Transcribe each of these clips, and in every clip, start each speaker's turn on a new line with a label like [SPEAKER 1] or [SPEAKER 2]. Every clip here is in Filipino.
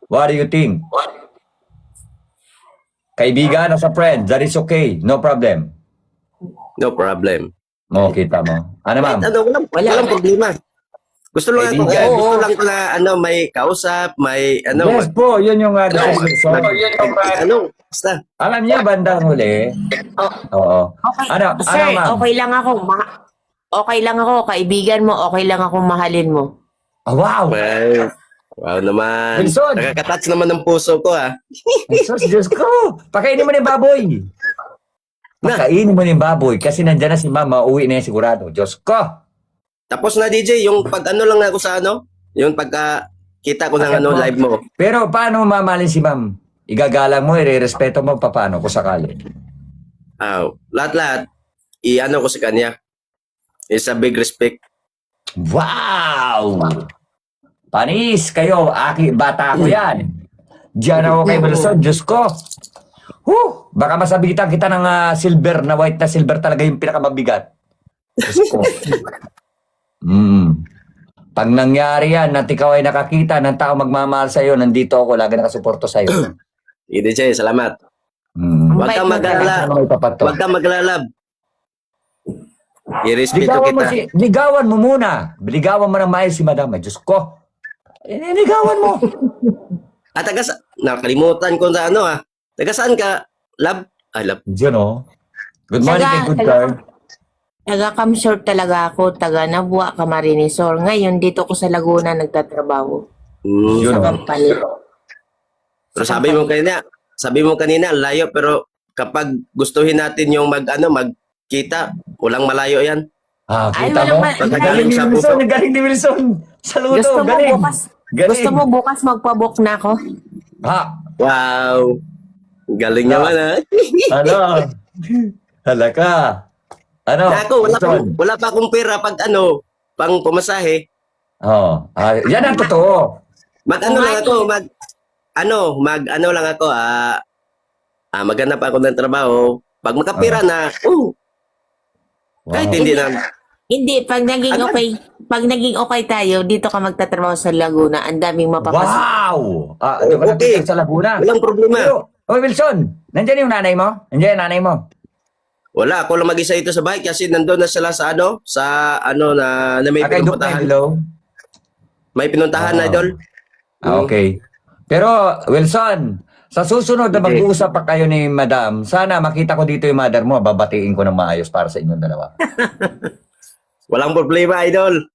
[SPEAKER 1] What do you think? Kaibigan o sa friend, that is okay. No problem.
[SPEAKER 2] No problem.
[SPEAKER 1] Mo, kita mo. Ano, ma'am?
[SPEAKER 2] Ano, walang problema. Gusto lang ako,
[SPEAKER 1] Kaibigan.
[SPEAKER 2] gusto lang ko na may kausap, may
[SPEAKER 1] Yes po, yun yung
[SPEAKER 2] basta.
[SPEAKER 1] Alam niya, bandang huli. Oo.
[SPEAKER 3] Okay.
[SPEAKER 1] Ano,
[SPEAKER 3] Sir,
[SPEAKER 1] ma'am?
[SPEAKER 3] okay lang ako. Okay lang ako, kaibigan mo, okay lang akong mahalin mo.
[SPEAKER 1] Wow!
[SPEAKER 2] Well, wow naman.
[SPEAKER 1] Wilson.
[SPEAKER 2] Nakakatouch naman ng puso ko, ha.
[SPEAKER 1] Jesus, Diyos ko! Pakainin mo na yung baboy! Pakainin mo na yung baboy kasi nandyan na si mama, uwi na yan sigurado. Diyos ko!
[SPEAKER 2] Tapos na, DJ, yung pag ano lang ako sa yung pagka kita ko ng live mo.
[SPEAKER 1] Pero paano mo mamahalin si ma'am? Igagalang mo, irerespeto mo, paano kung sakali?
[SPEAKER 2] Lahat-lahat, i-ano ko sa kanya. It's a big respect.
[SPEAKER 1] Wow! Panis kayo, bata ko yan. Diyan ako kay Wilson, Diyos ko. Baka masabitan kita ng silver, na white na silver talaga yung pinakamabigat. Diyos ko. Pag nangyari yan, at ikaw ay nakakita ng tao magmamahal sa'yo, nandito ako, lagi nakasuporto sa'yo.
[SPEAKER 2] DJ, salamat. Huwag kang mag-alala. Huwag kang maglalab. I-respeto kita.
[SPEAKER 1] Ligawan mo muna. Ligawan mo ng maayos si madam. Ay, Diyos ko. Ligawan mo.
[SPEAKER 2] Nakalimutan ko sa taga saan ka? Lab? Lab.
[SPEAKER 1] Diyan o. Good morning, good girl.
[SPEAKER 3] Taga-Kamsur talaga ako, taga Nabua, Camarinesor. Ngayon, dito ko sa Laguna nagtatrabaho. Sa company.
[SPEAKER 2] Pero sabi mo kanina, layo, pero kapag gustuhin natin yung magkita, walang malayo yan.
[SPEAKER 1] Kita mo? Galing ni Wilson, galing ni Wilson. Saludo, galing.
[SPEAKER 3] Gusto mo bukas magpabook na ako?
[SPEAKER 2] Wow. Galing naman, ha?
[SPEAKER 1] Halaka.
[SPEAKER 2] Wala pa akong pera pag pang pumasahe.
[SPEAKER 1] Yan ang totoo.
[SPEAKER 2] Maghanap ako ng trabaho. Pag makapira na, kahit hindi na.
[SPEAKER 3] Hindi, pag naging okay tayo, dito ka magtatrabaho sa Laguna, ang daming mapapasok.
[SPEAKER 1] Wow! Okay. Sa Laguna.
[SPEAKER 2] Walang problema.
[SPEAKER 1] Wilson, nandiyan yung nanay mo? Nandiyan yung nanay mo?
[SPEAKER 2] Wala, ako lang mag-isa ito sa bahay kasi nandun na sila sa na may pinuntahan. May pinuntahan na, idol.
[SPEAKER 1] Okay. Pero, Wilson, sa susunod na mag-uusap pa kayo ni Madam, sana makita ko dito yung mother mo, babatiin ko ng maayos para sa inyong dalawa.
[SPEAKER 2] Walang problema, idol.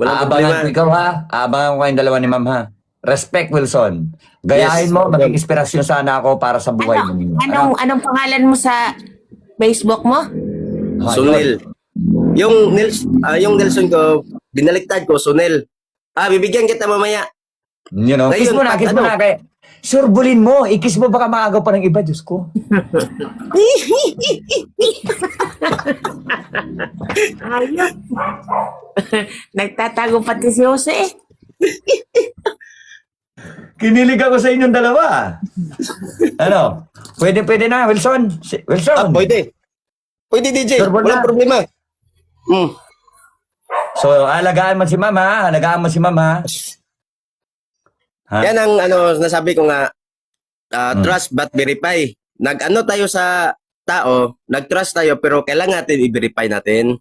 [SPEAKER 2] Walang problema.
[SPEAKER 1] Aabangan ko ikaw, ha? Aabangan ko kayong dalawa ni Ma'am, ha? Respect, Wilson. Gayahin mo, maging inspirasyon sana ako para sa buhay ninyo.
[SPEAKER 3] Anong pangalan mo sa Facebook mo?
[SPEAKER 2] Sunil. Yung Nelson ko, binaliktad ko, Sunil. Bibigyan kita mamaya.
[SPEAKER 1] Kiss mo na. Surbulin mo. I-kiss mo baka maagaw pa ng iba, Diyos ko.
[SPEAKER 3] Ayun. Nagtatago pati si Jose.
[SPEAKER 1] Kinilig ako sa inyong dalawa. Pwede na, Wilson. Wilson.
[SPEAKER 2] Pwede. Pwede, DJ. Walang problema.
[SPEAKER 1] So, alagaan mo si Mama.
[SPEAKER 2] Yan ang nasabi ko nga, trust but verify. Tayo sa tao, nag-trust tayo, pero kailangan natin i-verify natin.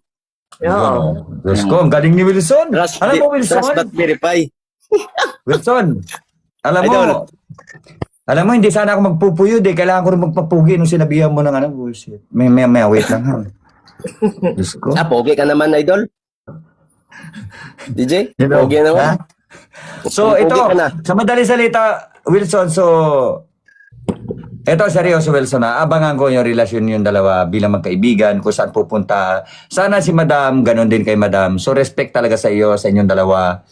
[SPEAKER 1] Diyos ko, ang galing ni Wilson. Alam mo, Wilson?
[SPEAKER 2] Trust but verify.
[SPEAKER 1] Wilson, alam mo, hindi sana ako magpupuyod eh. Kailangan ko rin magpapugi nung sinabihan mo ng bullshit. May wait lang ha. Diyos ko.
[SPEAKER 2] Pogi ka naman, idol. DJ, pogi naman.
[SPEAKER 1] So, ito, sa madaling salita, Wilson, ito, seryoso, Wilson, abangan ko yung relasyon yung dalawa bilang magkaibigan, kung saan pupunta. Sana si Madam, ganun din kay Madam. So, respect talaga sa iyo, sa inyong dalawa.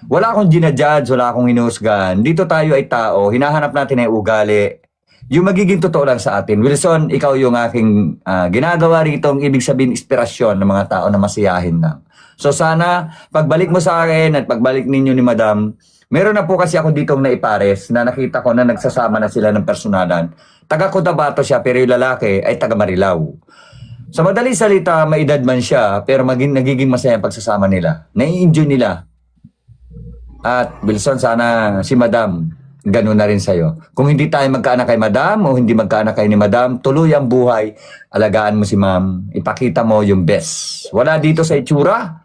[SPEAKER 1] Wala akong ginajudge, wala akong hinusgan. Dito tayo ay tao, hinahanap natin ay ugali. Yung magiging totoo lang sa atin. Wilson, ikaw yung aking ginagawa rito, ang ibig sabihin, inspirasyon ng mga tao na masiyahin lang. So sana, pagbalik mo sa akin at pagbalik ninyo ni Madam, meron na po kasi ako ditong naipares na nakita ko na nagsasama na sila ng personalan. Taga Cotabato siya, pero yung lalaki ay taga Marilao. Sa madaling salita, may edad man siya, pero nagiging masaya ang pagsasama nila. Nai-enjoy nila. At Wilson, sana si Madam, ganun na rin sa'yo. Kung hindi tayo magkaanak kay madam o hindi magkaanak kay ni madam, tuloy ang buhay, alagaan mo si ma'am, ipakita mo yung best. Wala dito sa itsura,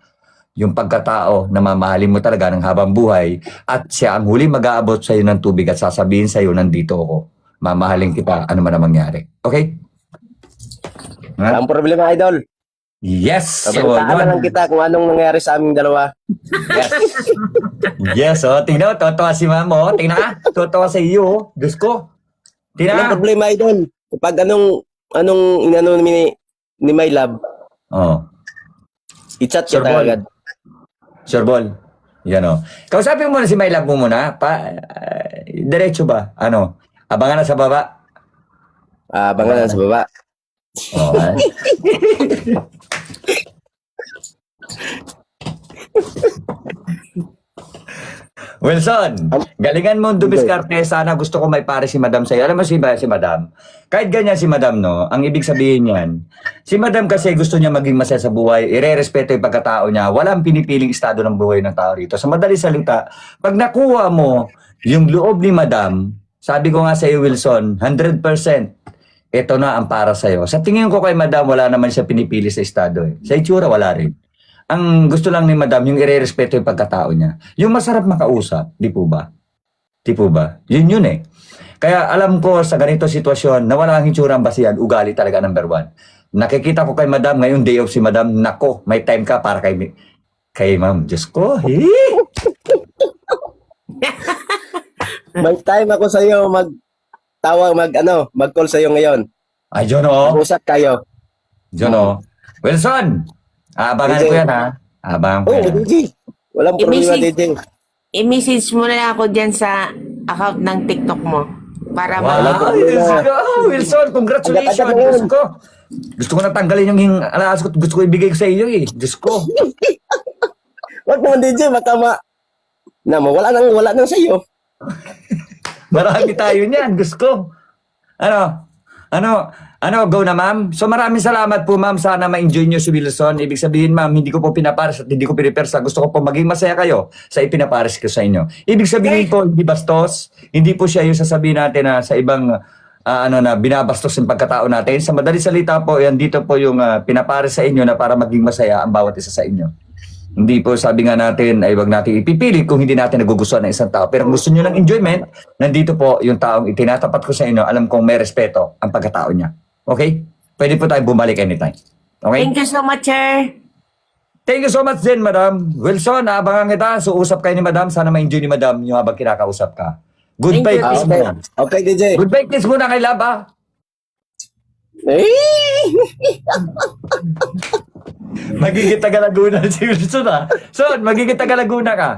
[SPEAKER 1] yung pagkatao na mamahalin mo talaga ng habang buhay at siya ang huli mag-aabot sa'yo ng tubig at sasabihin sa'yo, nandito ako. Mamahalin kita, ano man ang mangyari. Okay? Ha?
[SPEAKER 2] Ang problema, idol.
[SPEAKER 1] Yes! So,
[SPEAKER 2] Sabantaan na
[SPEAKER 1] yun.
[SPEAKER 2] lang kita kung anong nangyari sa aming dalawa.
[SPEAKER 1] Yes. Yes, oh. Tingnan mo, totoo si ma'am, oh. Tingnan ka. Totoo sa iyo, oh. Diyos ko.
[SPEAKER 2] Walang
[SPEAKER 1] Tingnan ka.
[SPEAKER 2] problema, idol. Kapag anong inano ni My Love,
[SPEAKER 1] Oh.
[SPEAKER 2] i-chat
[SPEAKER 1] Sir
[SPEAKER 2] kita
[SPEAKER 1] Bol.
[SPEAKER 2] agad.
[SPEAKER 1] Sure ball. Yan, oh. Kausapin mo muna si My Love mo muna. Diretso ba? Ano? Abangan na sa baba.
[SPEAKER 2] Abangan na sa baba.
[SPEAKER 1] Oh, ay. Wilson, galingan mo dumiskarte. Sana gusto ko may pare si Madam sa'yo. Alam mo si Madam? Kahit ganyan si Madam, no? Ang ibig sabihin niyan, si Madam kasi gusto niya maging masaya sa buhay, ire-respeto yung pagkatao niya. Walang pinipiling estado ng buhay ng tao rito. Sa madali salita, pag nakuha mo yung loob ni Madam, sabi ko nga sa iyo, Wilson, 100%, ito na ang para sa'yo. Sa tingin ko kay Madam, wala naman siya pinipili sa estado. Eh. Sa itsura, wala rin. Ang gusto lang ni Madam, yung ire-respeto yung pagkatao niya. Yung masarap makausap, di po ba? Di po ba? Yun eh. Kaya alam ko sa ganito sitwasyon, na wala ang itsura ang basihan, ugali talaga number 1. Nakikita ko kay Madam, ngayon day off si Madam, nako, may time ka para kay Ma'am. Diyos ko,
[SPEAKER 2] May time ako sa iyo mag-call sa iyo ngayon.
[SPEAKER 1] Ay, John, oh.
[SPEAKER 2] Mag-usap kayo.
[SPEAKER 1] John, oh. Wilson, abangan
[SPEAKER 2] DJ.
[SPEAKER 1] ko yan, ha? Abangan ko
[SPEAKER 2] Oh,
[SPEAKER 1] yan.
[SPEAKER 2] DJ. Walang problema, DJ.
[SPEAKER 3] I-message mo na ako dyan sa account ng TikTok mo. Para
[SPEAKER 1] Wow, Wilson, congratulations.
[SPEAKER 2] Agad-agad na yun.
[SPEAKER 1] Diyos ko. Gusto ko na tanggalin yung alas ko. Gusto ko ibigay ko sa iyo eh. Diyos ko.
[SPEAKER 2] Wag naman, DJ. Wala nang sa iyo.
[SPEAKER 1] Marami tayo niyan. Gusto ko. Go na ma'am. So maraming salamat po ma'am. Sana ma-enjoy nyo si Wilson. Ibig sabihin ma'am, hindi ko po pinapares at hindi ko pinipersa. Gusto ko po maging masaya kayo sa ipinapares ko sa inyo. Ibig sabihin po, hindi bastos. Hindi po siya yung sasabihin natin na sa ibang na binabastos yung pagkatao natin. Sa madali salita po, yan dito po yung pinapares sa inyo na para maging masaya ang bawat isa sa inyo. Hindi po sabi nga natin ay wag natin ipipili kung hindi natin nagugustuhan ng isang tao. Pero kung gusto nyo ng enjoyment, nandito po yung taong itinatapat ko sa inyo. Alam kong may respeto ang pagkatao niya. Okay? Pwede po tayo bumalik anytime. Okay?
[SPEAKER 3] Thank you so much, sir.
[SPEAKER 1] Thank you so much din, Madam. Wilson, abangan kita. So, usap kayo ni Madam. Sana ma-enjoy ni Madam yung habang kinakausap ka. Good
[SPEAKER 3] Thank you.
[SPEAKER 1] vibes
[SPEAKER 2] Okay.
[SPEAKER 1] muna.
[SPEAKER 2] Okay, DJ.
[SPEAKER 1] Good vibes muna kay Lab, ah. Magiging taga-Laguna si Wilson, ah. Son, magiging taga-Laguna ka.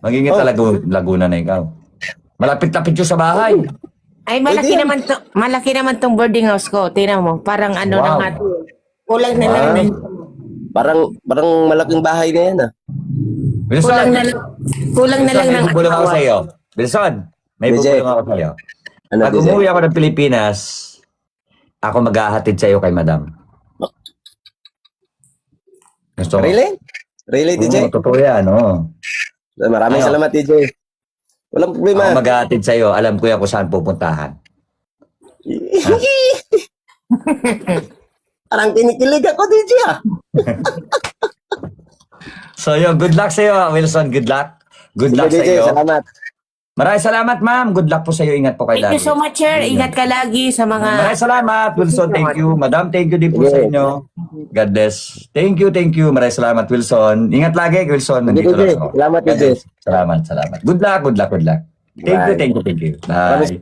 [SPEAKER 1] Magiging taga-Laguna na ikaw. Malapit-lapit yung sa bahay.
[SPEAKER 3] Ay, malaki
[SPEAKER 2] Pwede yan.
[SPEAKER 3] malaki naman tong boarding house ko. Tingnan mo, parang ano
[SPEAKER 1] Wow.
[SPEAKER 3] na nga to. Kulang na lang.
[SPEAKER 2] Parang malaking bahay na yan,
[SPEAKER 1] Wilson,
[SPEAKER 3] Kulang na lang
[SPEAKER 1] may
[SPEAKER 3] ng
[SPEAKER 1] bubulong ako
[SPEAKER 3] asawa.
[SPEAKER 1] sa iyo. Wilson, may
[SPEAKER 2] DJ.
[SPEAKER 1] bubulong ako sa iyo.
[SPEAKER 2] Ano,
[SPEAKER 1] Pag
[SPEAKER 2] DJ?
[SPEAKER 1] umuwi ako ng Pilipinas, ako maghahatid sa iyo kay Madam. Gusto mo?
[SPEAKER 2] Really? Really, DJ?
[SPEAKER 1] Oo, totoo yan, oo.
[SPEAKER 2] Maraming
[SPEAKER 1] Ano?
[SPEAKER 2] salamat, DJ. Walang problema.
[SPEAKER 1] Ako maghahatid sa iyo, alam ko yan kung saan pupuntahan.
[SPEAKER 2] Parang kinikilig ako, DJ,
[SPEAKER 1] So yun, good luck sa iyo, Wilson. Good luck. Good luck sa
[SPEAKER 2] DJ,
[SPEAKER 1] iyo.
[SPEAKER 2] salamat.
[SPEAKER 1] Maraming salamat, ma'am. Good luck po sa iyo. Ingat po kayo
[SPEAKER 3] Thank you
[SPEAKER 1] lagi.
[SPEAKER 3] so much, sir. Ingat ka lagi sa mga...
[SPEAKER 1] Maraming salamat, Wilson. Thank you. Madam, thank you din po sa inyo. God bless. Thank you. Maraming salamat, Wilson. Ingat lagi, Wilson. Nandito
[SPEAKER 2] DJ.
[SPEAKER 1] lang ako.
[SPEAKER 2] Salamat,
[SPEAKER 1] God
[SPEAKER 2] DJ.
[SPEAKER 1] bless. Salamat. Good luck. Thank you. Bye.